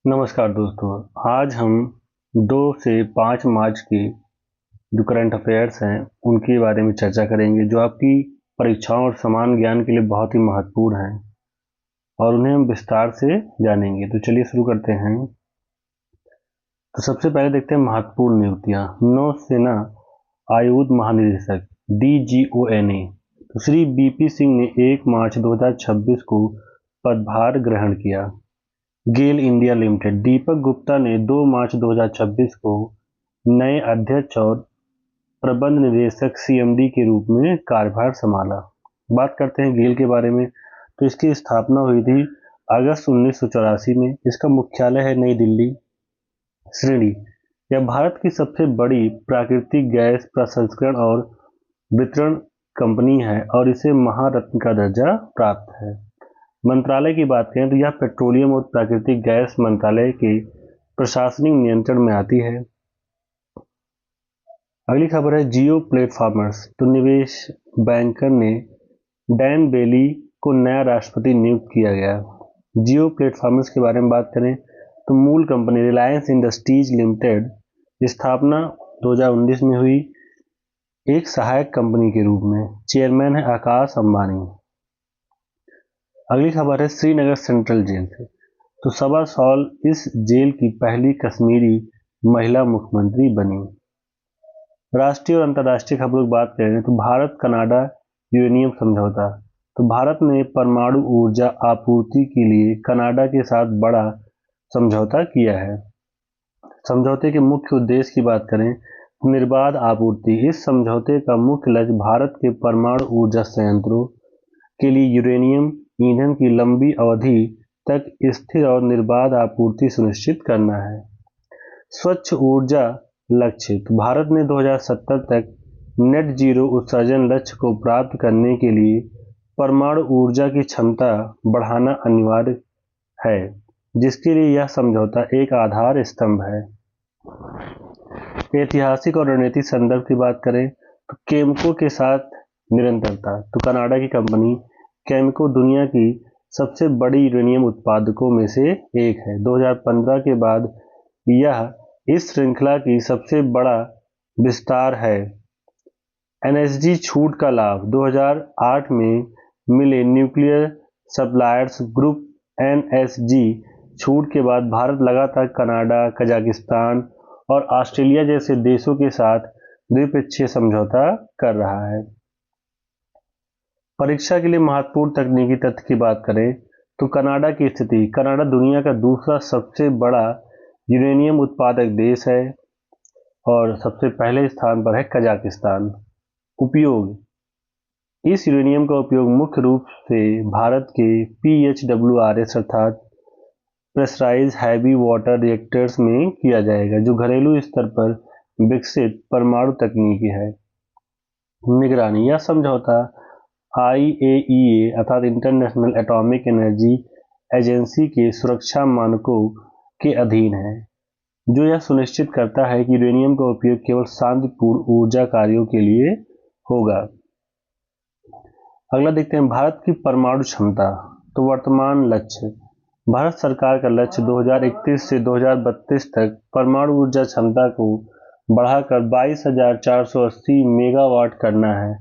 नमस्कार दोस्तों। आज हम 2 से 5 मार्च के जो करंट अफेयर्स हैं उनके बारे में चर्चा करेंगे, जो आपकी परीक्षाओं और सामान्य ज्ञान के लिए बहुत ही महत्वपूर्ण हैं और उन्हें हम विस्तार से जानेंगे। तो चलिए शुरू करते हैं। तो सबसे पहले देखते हैं महत्वपूर्ण नियुक्तियां। नौसेना आयुध महानिदेशक DGONA तो श्री BP सिंह ने 1 मार्च 2026 को पदभार ग्रहण किया। गेल इंडिया लिमिटेड दीपक गुप्ता ने 2 मार्च 2026 को नए अध्यक्ष और प्रबंध निदेशक CMD के रूप में कार्यभार संभाला। बात करते हैं गेल के बारे में। तो इसकी स्थापना हुई थी अगस्त 1984 में। इसका मुख्यालय है नई दिल्ली। श्रेणी: यह भारत की सबसे बड़ी प्राकृतिक गैस प्रसंस्करण और वितरण कंपनी है और इसे महारत्न का दर्जा प्राप्त है। मंत्रालय की बात करें तो यह पेट्रोलियम और प्राकृतिक गैस मंत्रालय के प्रशासनिक नियंत्रण में आती है। अगली खबर है जियो प्लेटफॉर्मर्स। तो निवेश बैंकर ने डैन बेली को नया राष्ट्रपति नियुक्त किया गया। जियो प्लेटफॉर्मर्स के बारे में बात करें तो मूल कंपनी रिलायंस इंडस्ट्रीज लिमिटेड स्थापना 2019 में हुई, एक सहायक कंपनी के रूप में। चेयरमैन है आकाश अंबानी। अगली खबर है श्रीनगर सेंट्रल जेल से। तो सबा सॉल इस जेल की पहली कश्मीरी महिला मुख्यमंत्री बनी। राष्ट्रीय और अंतर्राष्ट्रीय खबरों की बात करें तो भारत कनाडा यूरेनियम समझौता। तो भारत ने परमाणु ऊर्जा आपूर्ति के लिए कनाडा के साथ बड़ा समझौता किया है। समझौते के मुख्य उद्देश्य की बात करें तो निर्बाध आपूर्ति। इस समझौते का मुख्य लक्ष्य भारत के परमाणु ऊर्जा संयंत्रों के लिए यूरेनियम ईंधन की लंबी अवधि तक स्थिर और निर्बाध आपूर्ति सुनिश्चित करना है। स्वच्छ ऊर्जा लक्ष्य: तो भारत ने 2070 तक नेट जीरो उत्सर्जन लक्ष्य को प्राप्त करने के लिए परमाणु ऊर्जा की क्षमता बढ़ाना अनिवार्य है, जिसके लिए यह समझौता एक आधार स्तंभ है। ऐतिहासिक और रणनीतिक संदर्भ की बात करें तो केमको के साथ निरंतरता। तो कनाडा की कंपनी केमको दुनिया की सबसे बड़ी यूरेनियम उत्पादकों में से एक है। 2015 के बाद यह इस श्रृंखला की सबसे बड़ा विस्तार है। NSG छूट का लाभ: 2008 में मिले न्यूक्लियर सप्लायर्स ग्रुप NSG छूट के बाद भारत लगातार कनाडा, कजाकिस्तान और ऑस्ट्रेलिया जैसे देशों के साथ द्विपक्षीय समझौता कर रहा है। परीक्षा के लिए महत्वपूर्ण तकनीकी तथ्य की बात करें तो कनाडा की स्थिति: कनाडा दुनिया का दूसरा सबसे बड़ा यूरेनियम उत्पादक देश है और सबसे पहले स्थान पर है कजाकिस्तान। उपयोग: इस यूरेनियम का उपयोग मुख्य रूप से भारत के PHWRs अर्थात प्रेशराइज्ड हैवी वाटर रिएक्टर्स में किया जाएगा, जो घरेलू स्तर पर विकसित परमाणु तकनीकी है। निगरानी: यह समझौता IAEA अर्थात इंटरनेशनल एटॉमिक एनर्जी एजेंसी के सुरक्षा मानकों के अधीन है, जो यह सुनिश्चित करता है कि यूरेनियम का उपयोग केवल शांतिपूर्ण ऊर्जा कार्यों के लिए होगा। अगला देखते हैं भारत की परमाणु क्षमता। तो वर्तमान लक्ष्य: भारत सरकार का लक्ष्य 2031 से 2032 तक परमाणु ऊर्जा क्षमता को बढ़ाकर 22,480 मेगावाट करना है,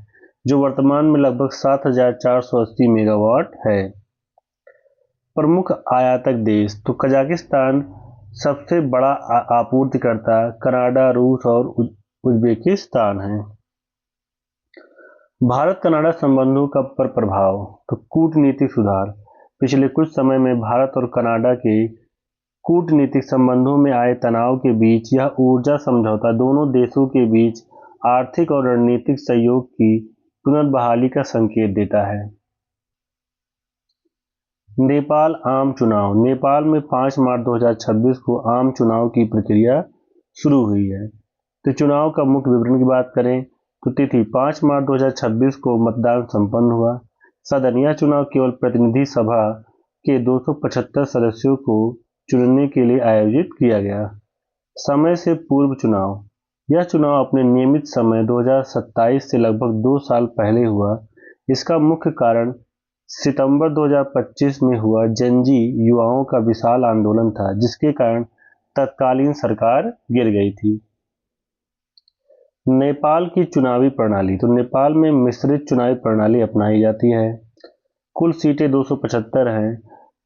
जो वर्तमान में लगभग 7,480 मेगावाट है। प्रमुख आयातक देश: तो कजाकिस्तान सबसे बड़ा आपूर्तिकर्ता, कनाडा, रूस और उज्बेकिस्तान है। भारत कनाडा संबंधों का पर प्रभाव: तो कूटनीतिक सुधार: पिछले कुछ समय में भारत और कनाडा के कूटनीतिक संबंधों में आए तनाव के बीच यह ऊर्जा समझौता दोनों देशों के बीच आर्थिक और रणनीतिक सहयोग की पुनर्बहाली का संकेत देता है। नेपाल आम चुनाव: नेपाल में 5 मार्च 2026 को आम चुनाव की प्रक्रिया शुरू हुई है। तो चुनाव का मुख्य विवरण की बात करें तो तिथि 5 मार्च 2026 को मतदान संपन्न हुआ। सदन: यह चुनाव केवल प्रतिनिधि सभा के 275 सदस्यों को चुनने के लिए आयोजित किया गया। समय से पूर्व चुनाव: यह चुनाव अपने नियमित समय 2027 से लगभग 2 साल पहले हुआ। इसका मुख्य कारण सितंबर 2025 में हुआ जनजी युवाओं का विशाल आंदोलन था, जिसके कारण तत्कालीन सरकार गिर गई थी। नेपाल की चुनावी प्रणाली। तो नेपाल में मिश्रित चुनावी प्रणाली अपनाई जाती है। कुल सीटें 275 हैं।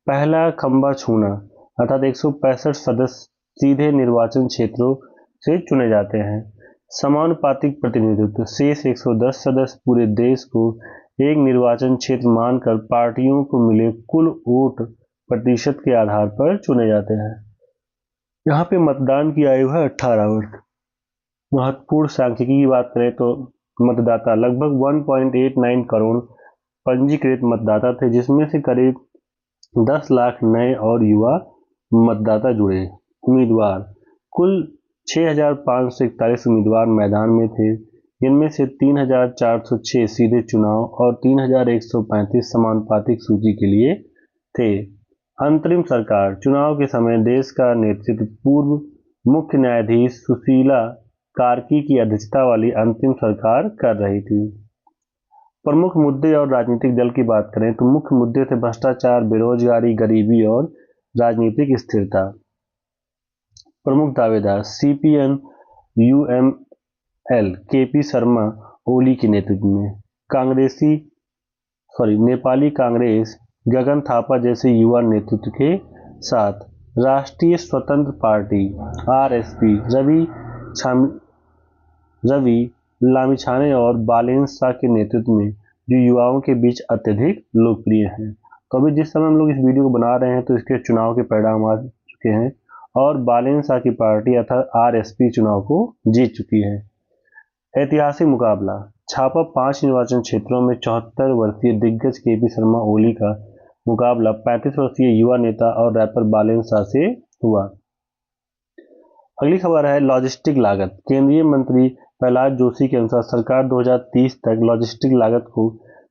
पहला खंबा छूना अर्थात 165 सदस्य सीधे निर्वाचन क्षेत्रों से चुने जाते हैं। समानुपातिक प्रतिनिधित्व। शेष 110 सदस्य पूरे देश को एक निर्वाचन क्षेत्र मानकर पार्टियों को मिले कुल वोट प्रतिशत के आधार पर चुने जाते हैं। यहाँ पे मतदान की आयु है 18 वर्ष। महत्वपूर्ण सांख्यिकी की बात करें तो मतदाता लगभग 1.89 करोड़ पंजीकृत मतदाता थे, जिसमें से करीब 10 लाख नए और युवा मतदाता जुड़े। उम्मीदवार कुल 6,541 उम्मीदवार मैदान में थे, जिनमें से 3,406 सीधे चुनाव और 3,135 समानुपातिक सूची के लिए थे। अंतरिम सरकार। चुनाव के समय देश का नेतृत्व पूर्व मुख्य न्यायाधीश सुशीला कार्की की अध्यक्षता वाली अंतरिम सरकार कर रही थी। प्रमुख मुद्दे और राजनीतिक दल की बात करें तो मुख्य मुद्दे थे भ्रष्टाचार, बेरोजगारी, गरीबी और राजनीतिक स्थिरता। प्रमुख दावेदार CPN UML KP Sharma Oli के नेतृत्व में नेपाली कांग्रेस गगन थापा जैसे युवा नेतृत्व के साथ राष्ट्रीय स्वतंत्र पार्टी आरएसपी रवि लामिछाने और बालेन शाह के नेतृत्व में जो युवाओं के बीच अत्यधिक लोकप्रिय हैं। तो अभी जिस समय हम लोग इस वीडियो को बना रहे हैं तो इसके चुनाव के परिणाम आ चुके हैं और बालेन शाह की पार्टी अर्थात आरएसपी चुनाव को जीत चुकी है। ऐतिहासिक मुकाबला। छापा 5 निर्वाचन क्षेत्रों में 74 वर्षीय दिग्गज केपी शर्मा ओली का मुकाबला 35 वर्षीय युवा नेता और रैपर बालेन शाह से हुआ। अगली खबर है लॉजिस्टिक लागत। केंद्रीय मंत्री प्रहलाद जोशी के अनुसार सरकार 2030 तक लॉजिस्टिक लागत को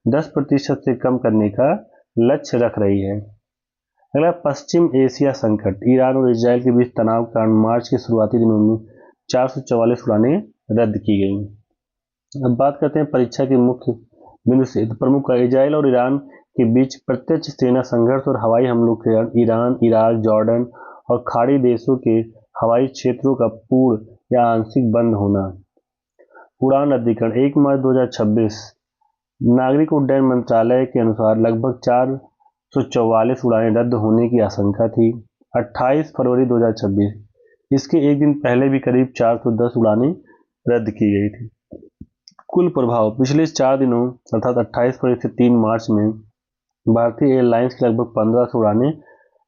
10% से कम करने का लक्ष्य रख रही है। अगला पश्चिम एशिया संकट। ईरान और इजराइल के बीच तनाव के कारण मार्च के शुरुआती दिनों में 444 उड़ानें रद्द की गईं। अब बात करते हैं परीक्षा के मुख्य बिंदु से। प्रमुख इजराइल और ईरान के बीच प्रत्यक्ष सेना संघर्ष और हवाई हमलों के कारण ईरान, इराक, जॉर्डन और खाड़ी देशों के हवाई क्षेत्रों का पूर्ण या आंशिक बंद होना। उड़ान रद्दीकरण। 1 मार्च 2026 नागरिक उड्डयन मंत्रालय के अनुसार लगभग 444 उड़ानें रद्द होने की आशंका थी। 28 फरवरी 2026 इसके एक दिन पहले भी करीब 410 उड़ानें रद्द की गई थी। कुल प्रभाव। पिछले 4 दिनों अर्थात 28 फरवरी से 3 मार्च में भारतीय एयरलाइंस की लगभग 1500 उड़ानें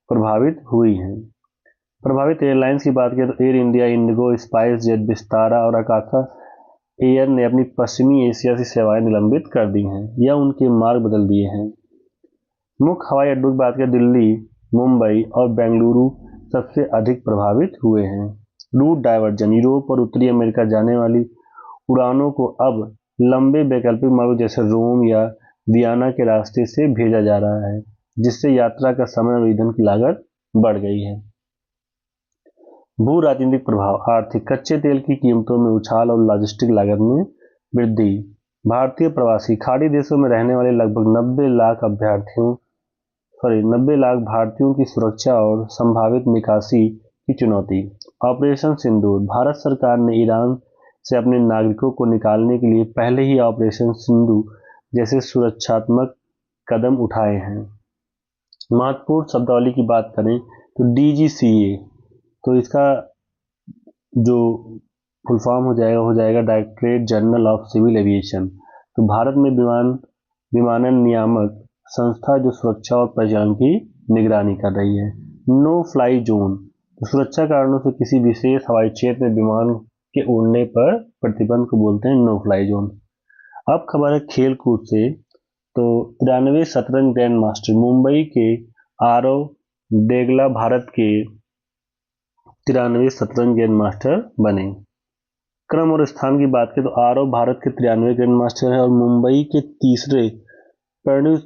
प्रभावित हुई हैं। प्रभावित एयरलाइंस की बात करें तो air India, Indigo, spice jet, Vistara और आकाशा एयर ने अपनी पश्चिमी एशिया से सेवाएं निलंबित कर दी हैं या उनके मार्ग बदल दिए हैं। मुख्य हवाई अड्डों की बात करें दिल्ली, मुंबई और बेंगलुरु सबसे अधिक प्रभावित हुए हैं। Route diversion. यूरोप और उत्तरी अमेरिका जाने वाली उड़ानों को अब लंबे वैकल्पिक मार्गों जैसे रोम या वियना के रास्ते से भेजा जा रहा है, जिससे यात्रा का समय और ईंधन की लागत बढ़ गई है। भू राजनीतिक प्रभाव। आर्थिक। कच्चे तेल की कीमतों में उछाल और लॉजिस्टिक लागत में वृद्धि। भारतीय प्रवासी। खाड़ी देशों में रहने वाले लगभग 90 लाख भारतीयों की सुरक्षा और संभावित निकासी की चुनौती। ऑपरेशन सिंदूर। भारत सरकार ने ईरान से अपने नागरिकों को निकालने के लिए पहले ही ऑपरेशन सिंदूर जैसे सुरक्षात्मक कदम उठाए हैं। महत्वपूर्ण शब्दावली की बात करें तो डीजीसीए, तो इसका जो फुल फॉर्म हो जाएगा directorate general of civil aviation. तो भारत में विमानन नियामक संस्था जो सुरक्षा और परिचालन की निगरानी कर रही है। No fly zone. तो सुरक्षा कारणों से किसी विशेष हवाई क्षेत्र में विमान के उड़ने पर प्रतिबंध को बोलते हैं नो फ्लाई जोन। अब खबर है खेल कूद से। तो 93 शतरंज ग्रैंड मास्टर मुंबई के आरव डेगला भारत के 93 शतरंज ग्रैंड मास्टर बने। क्रम और स्थान की बात करें तो आरव भारत के 93 ग्रैंड मास्टर है और मुंबई के तीसरे प्रणव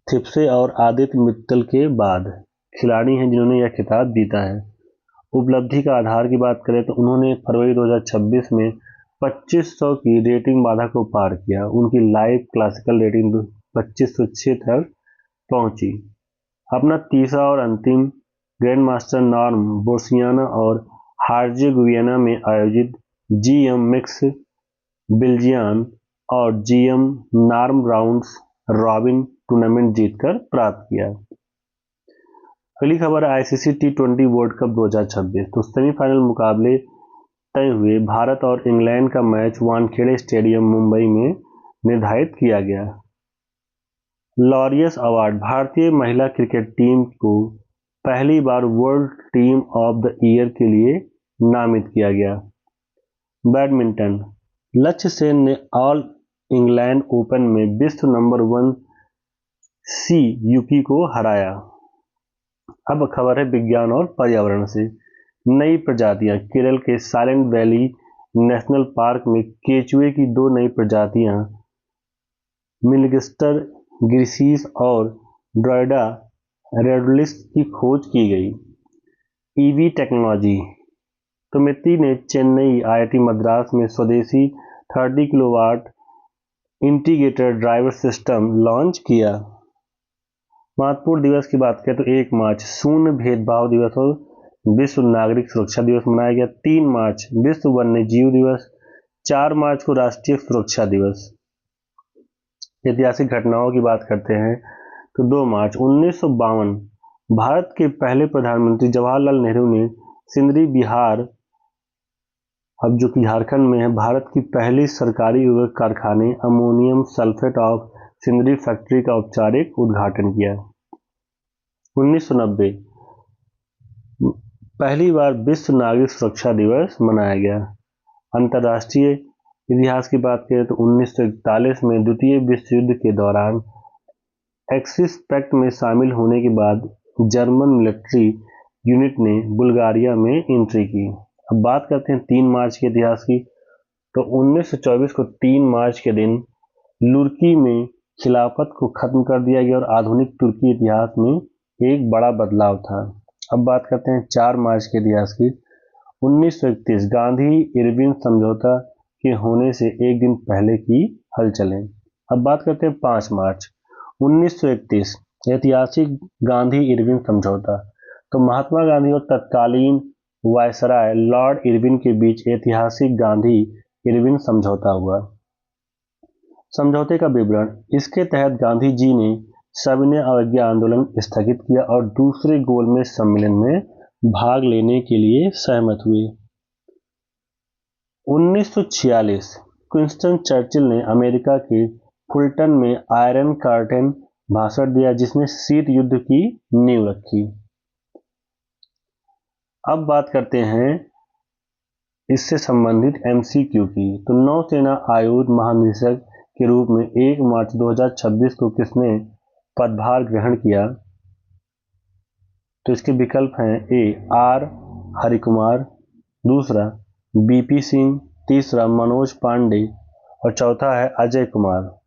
थिप्से और आदित्य मित्तल के बाद खिलाड़ी हैं जिन्होंने यह खिताब जीता है। उपलब्धि का आधार की बात करें तो उन्होंने फरवरी 2026 में 2500 की रेटिंग बाधा को पार किया। उनकी लाइव क्लासिकल रेटिंग 2506 तक पहुंची। अपना तीसरा और अंतिम ग्रैंड मास्टर नॉर्म बोर्सियाना और हार्जेगोविना में आयोजित जीएम मिक्स बिल्जियन और GM norm rounds robin tournament जीतकर प्राप्त किया। अगली खबर है आईसीसी टी20 वर्ल्ड कप 2026। तो सेमीफाइनल मुकाबले तय हुए। भारत और इंग्लैंड का मैच वानखेड़े स्टेडियम मुंबई में निर्धारित किया गया। Laureus award. भारतीय महिला क्रिकेट टीम को पहली बार world team of the year के लिए नामित किया गया। बैडमिंटन। लक्ष्य सेन ने ऑल इंग्लैंड ओपन में विश्व नंबर 1 सी यूकी को हराया। अब खबर है विज्ञान और पर्यावरण से। नई प्रजातियां। केरल के साइलेंट वैली नेशनल पार्क में केचुए की 2 नई प्रजातियां मिलगिस्टर ग्रीसीस और ड्रोइडा रेडुलिस की खोज की गई। EV technology. तो मित्ती ने चेन्नई आईआईटी मद्रास में स्वदेशी 30 kilowatt integrated driver system launch किया। महत्वपूर्ण दिवस की बात करें तो 1 मार्च शून्य भेदभाव दिवस और विश्व नागरिक सुरक्षा दिवस मनाया गया। 3 मार्च विश्व वन्य जीव दिवस। 4 मार्च को राष्ट्रीय सुरक्षा दिवस। ऐतिहासिक घटनाओं की बात करते हैं तो 2 मार्च 1952 भारत के पहले प्रधानमंत्री जवाहरलाल नेहरू ने सिंदरी बिहार, अब जो कि झारखंड में है, भारत की पहली सरकारी उर्वरक कारखाने ammonium sulphate of Sindri factory का औपचारिक उद्घाटन किया। 1990 पहली बार विश्व नागरिक सुरक्षा दिवस मनाया गया। अंतर्राष्ट्रीय इतिहास की बात करें तो 1941 में द्वितीय विश्व युद्ध के दौरान एक्सिस पैक्ट में शामिल होने के बाद जर्मन मिलिट्री यूनिट ने बुल्गारिया में एंट्री की। अब बात करते हैं 3 मार्च के इतिहास की। तो 1924 को 3 मार्च के दिन तुर्की में खिलाफत को खत्म कर दिया गया और आधुनिक तुर्की इतिहास में एक बड़ा बदलाव था। अब बात करते हैं 4 मार्च के इतिहास की। 1931 गांधी इरविन समझौता के होने से एक दिन पहले की हलचलें। अब बात करते हैं 5 मार्च 1931 ऐतिहासिक गांधी इरविन समझौता। तो महात्मा गांधी और तत्कालीन वायसराय लॉर्ड इरविन के बीच ऐतिहासिक गांधी इरविन समझौता हुआ। समझौते का विवरण। इसके तहत गांधी जी ने सविनय अवज्ञा आंदोलन स्थगित किया और दूसरे गोलमेज सम्मेलन में भाग लेने के लिए सहमत हुए। 1946 विंस्टन चर्चिल ने अमेरिका के फुलटन में आयरन कर्टेन भाषण दिया जिसने शीत युद्ध की नींव रखी। अब बात करते हैं इससे संबंधित एमसीक्यू की। तो नौसेना आयुध महानिदेशक के रूप में 1 मार्च 2026 को किसने पदभार ग्रहण किया? तो इसके विकल्प हैं ए आर हरिकुमार, दूसरा बीपी सिंह, तीसरा मनोज पांडे और चौथा है अजय कुमार।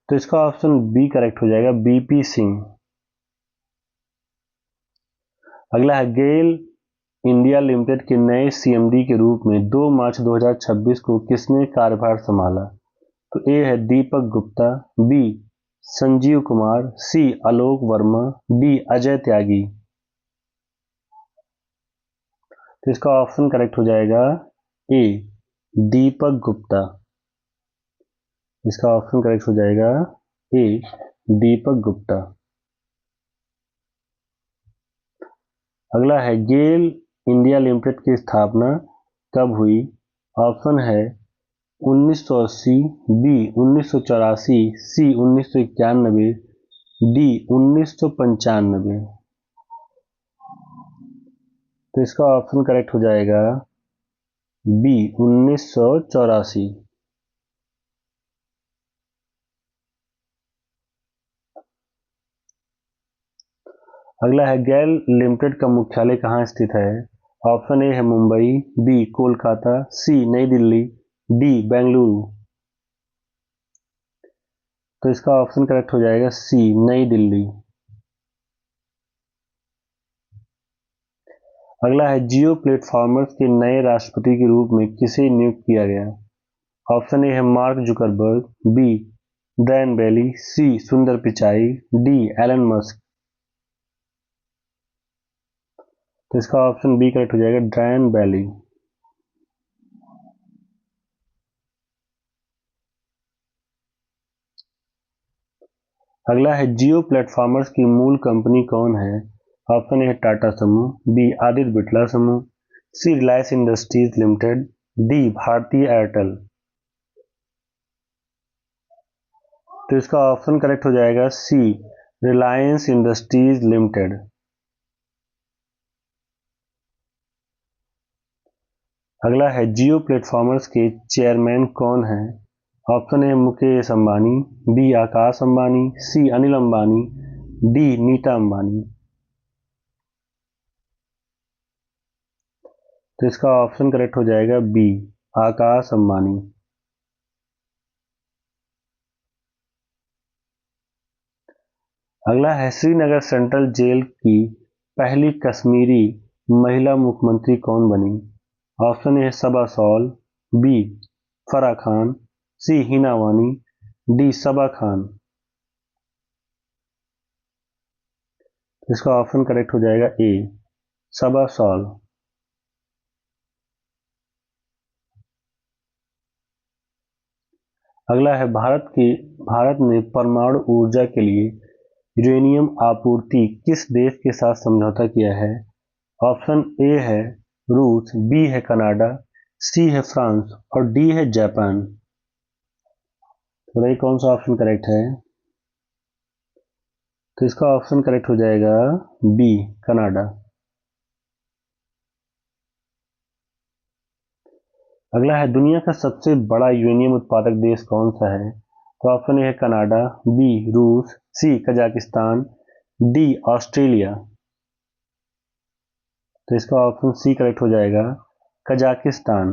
तो इसका ऑप्शन बी करेक्ट हो जाएगा, बीपी सिंह। अगला है गेल इंडिया लिमिटेड के नए सीएमडी के रूप में 2 मार्च 2026 को किसने कार्यभार संभाला? तो ए है दीपक गुप्ता, बी संजीव कुमार, सी आलोक वर्मा, डी अजय त्यागी। तो इसका ऑप्शन करेक्ट हो जाएगा ए दीपक गुप्ता। इसका ऑप्शन करेक्ट हो जाएगा ए दीपक गुप्ता। अगला है गेल इंडिया लिमिटेड की स्थापना कब हुई? ऑप्शन है 1980, बी 1984, सी 1991, डी 1995। तो इसका ऑप्शन करेक्ट हो जाएगा बी 1984। अगला है गेल लिमिटेड का मुख्यालय कहाँ स्थित है? ऑप्शन ए है मुंबई, बी कोलकाता, सी नई दिल्ली, डी बेंगलुरु। तो इसका ऑप्शन करेक्ट हो जाएगा सी नई दिल्ली। अगला है जियो प्लेटफॉर्मर्स के नए राष्ट्रपति के रूप में किसे नियुक्त किया गया? ऑप्शन ए है मार्क जुकरबर्ग, बी डैन बैली, सी सुंदर पिचाई, डी एलन मस्क। तो इसका ऑप्शन बी करेक्ट हो जाएगा, डैन बैली। अगला है जियो प्लेटफॉर्मर्स की मूल कंपनी कौन है? ऑप्शन ए है टाटा समूह, बी आदित्य बिड़ला समूह, सी रिलायंस इंडस्ट्रीज लिमिटेड, डी भारतीय एयरटेल। तो इसका ऑप्शन करेक्ट हो जाएगा सी रिलायंस इंडस्ट्रीज लिमिटेड। अगला है जियो प्लेटफॉर्मर्स के चेयरमैन कौन है? Option A Mukesh Ambani, B Akash Ambani, C Anil Ambani, D Nita Ambani. तो इसका ऑप्शन करेक्ट हो जाएगा बी आकाश अंबानी। अगला है श्रीनगर सेंट्रल जेल की पहली कश्मीरी महिला मुख्यमंत्री कौन बनी? ऑप्शन ए सबा सॉल, बी फरा खान, सी हिना वानी, डी सबा खान। इसका ऑप्शन करेक्ट हो जाएगा ए सबा सॉल। अगला है भारत ने परमाणु ऊर्जा के लिए यूरेनियम आपूर्ति किस देश के साथ समझौता किया है? ऑप्शन ए है रूस, बी है कनाडा, सी है फ्रांस और डी है जापान। तो बताइए कौन सा ऑप्शन करेक्ट है? तो इसका ऑप्शन करेक्ट हो जाएगा बी कनाडा। अगला है दुनिया का सबसे बड़ा यूरेनियम उत्पादक देश कौन सा है? तो ऑप्शन ए है कनाडा, बी रूस, सी कजाकिस्तान, डी ऑस्ट्रेलिया। तो इसका ऑप्शन सी करेक्ट हो जाएगा कजाकिस्तान।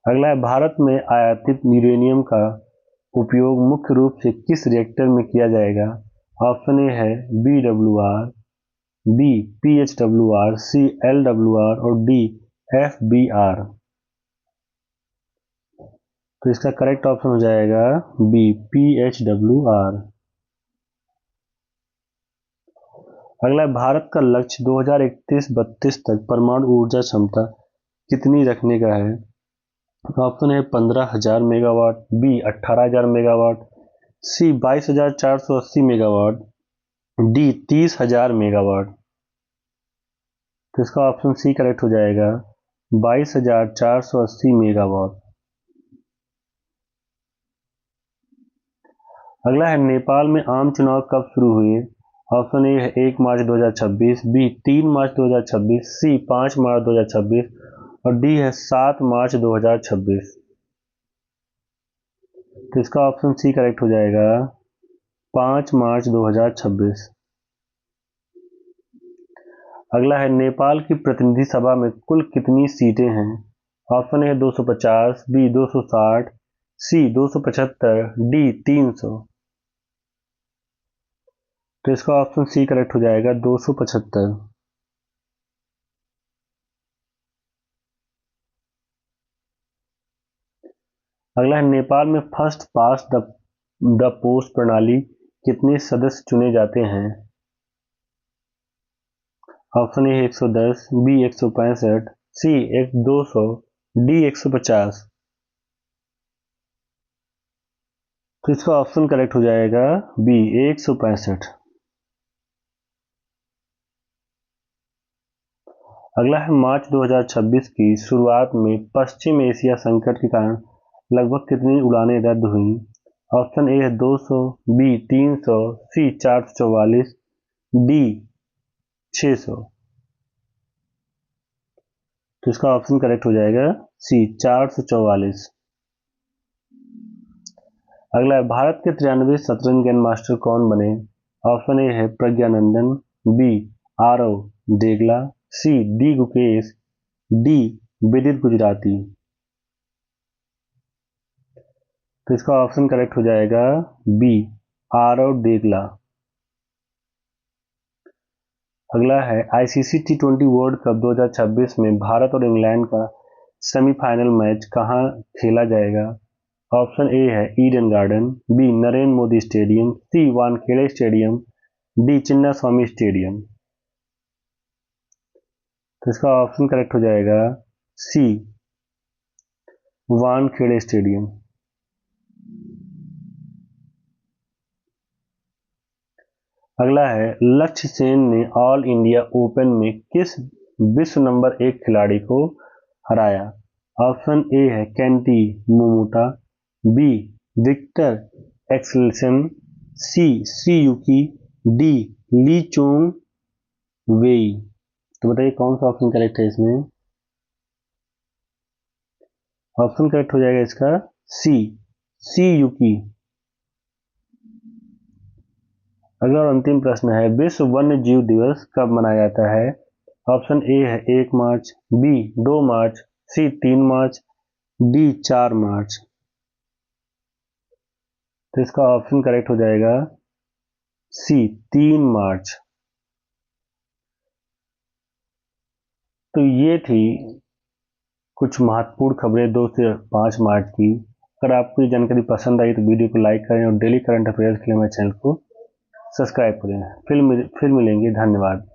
अगला है भारत में आयातित यूरेनियम का उपयोग मुख्य रूप से किस रिएक्टर में किया जाएगा? ऑप्शन ए है BWR, बी PHWR, सी LWR और डी FBR। तो इसका करेक्ट ऑप्शन हो जाएगा बी PHWR। अगला है भारत का लक्ष्य 2031-32 तक परमाणु ऊर्जा क्षमता कितनी रखने का है? ऑप्शन है 15,000 मेगावाट, बी 18,000 मेगावाट, सी 22,480 मेगावाट, डी 30,000 मेगावाट। तो इसका ऑप्शन सी करेक्ट हो जाएगा 22,480 मेगावाट। अगला है नेपाल में आम चुनाव कब शुरू हुए? ऑप्शन ए है 1 मार्च 2026, बी 3 मार्च 2026, सी 5 मार्च 2026 और डी है 7 मार्च 2026। तो इसका ऑप्शन सी करेक्ट हो जाएगा 5 मार्च 2026। अगला है नेपाल की प्रतिनिधि सभा में कुल कितनी सीटें हैं? Option A 250, B 260, C 275, D 300। तो इसका ऑप्शन सी करेक्ट हो जाएगा 275। अगला है नेपाल में फर्स्ट पास्ट द पोस्ट प्रणाली कितने सदस्य चुने जाते हैं? Option A 110, B 165, C 200, D 150। तो इसका ऑप्शन करेक्ट हो जाएगा बी 165। अगला है मार्च 2026 की शुरुआत में पश्चिम एशिया संकट के कारण लगभग कितनी उड़ानें रद्द हुई? ऑप्शन ए है 200, बी 300, सी 444, डी 600। तो इसका ऑप्शन करेक्ट हो जाएगा सी 444। अगला है भारत के 93 शतरंज ग्रैंड मास्टर कौन बने? ऑप्शन ए है Praggnanandhaa, B Aarav Degala, C D Gukesh, D Vidit Gujrathi. तो इसका ऑप्शन करेक्ट हो जाएगा बी आरव देगला। अगला है आईसीसी T20 वर्ल्ड कप 2026 में भारत और इंग्लैंड का सेमीफाइनल मैच कहाँ खेला जाएगा? ऑप्शन ए है Eden Garden, B Narendra Modi stadium, C Wankhede stadium, D Chinnaswamy stadium. तो इसका ऑप्शन करेक्ट हो जाएगा सी वानखेड़े स्टेडियम। अगला है लक्ष्य सेन ने ऑल इंडिया ओपन में किस विश्व नंबर 1 खिलाड़ी को हराया? ऑप्शन ए है केंटी मोमोटा, बी विक्टर एक्सेल्सन, सी सीयूकी, डी ली चोंग वेई। तो बताइए कौन सा ऑप्शन करेक्ट है इसमें? ऑप्शन करेक्ट हो जाएगा इसका सी सीयूकी। अगला और अंतिम प्रश्न है विश्व वन्य जीव दिवस कब मनाया जाता है? ऑप्शन ए है 1 मार्च, बी 2 मार्च, सी 3 मार्च, डी 4 मार्च। तो इसका ऑप्शन करेक्ट हो जाएगा सी 3 मार्च। तो ये थी कुछ महत्वपूर्ण खबरें 2 से 5 मार्च की। अगर आपको ये जानकारी पसंद आई तो वीडियो को लाइक करें और डेली करंट अफेयर्स के लिए हमारे चैनल को सब्सक्राइब करें। फिर मिलेंगे। धन्यवाद।